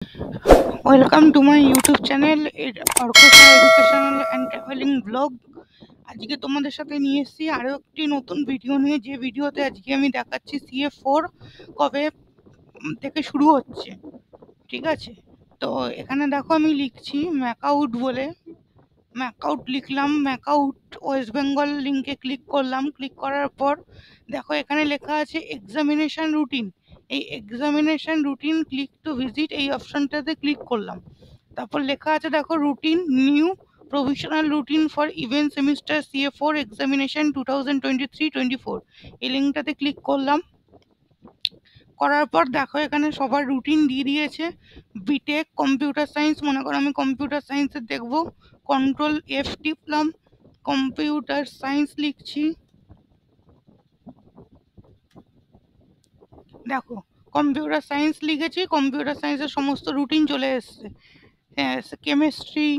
Welcome to my YouTube channel Arkasa educational and travelling blog. আজকে তোমাদের সাথে নিয়ে এসেছি আরও একটি নতুন ভিডিও নিয়ে, যে ভিডিওতে আজকে আমি দেখাচ্ছি CA4 কবে থেকে শুরু হচ্ছে। ঠিক আছে, তো এখানে দেখো আমি লিখছি ম্যাকআউট বলে, ম্যাকআউট লিখলাম, ম্যাকআউট ওয়েস্ট বেঙ্গল লিঙ্কে ক্লিক করলাম। ক্লিক করার পর দেখো এখানে লেখা আছে এক্সামিনেশন রুটিন। এই examination routine click to visit এই অপশনটাতে ক্লিক করলাম। তারপর লেখা আছে দেখো routine new provisional routine for event semester CA4 examination 2023-24। এই লিঙ্কটাতে ক্লিক করলাম। করার পর দেখো এখানে সবার রুটিন দিয়ে দিয়েছে। বিটেক কম্পিউটার সায়েন্স, মনে করো আমি কম্পিউটার সায়েন্সে দেখব, Ctrl+F টিপলাম, কম্পিউটার সায়েন্স লিখছি। দেখো কম্পিউটার সায়েন্স লিখেছি, কম্পিউটার সায়েন্সের সমস্ত রুটিন চলে এসছে। কেমিস্ট্রি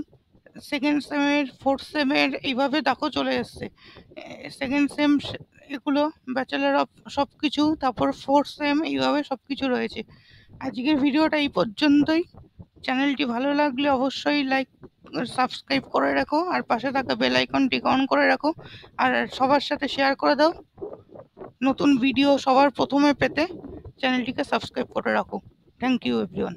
সেকেন্ড সেমের, ফোর্থ সেমের, এইভাবে দেখো চলে এসছে। সেকেন্ড সেম এগুলো ব্যাচেলার অফ সব কিছু, তারপর ফোর্থ সেম, এইভাবে সব কিছু রয়েছে। আজকের ভিডিওটা এই পর্যন্তই। চ্যানেলটি ভালো লাগলে অবশ্যই লাইক সাবস্ক্রাইব করে রাখো, আর পাশে থাকা বেল আইকনটি অন করে রাখো, আর সবার সাথে শেয়ার করে দাও। নতুন ভিডিও সবার প্রথমে পেতে চ্যানেলটিকে সাবস্ক্রাইব করে রাখো। Thank you everyone.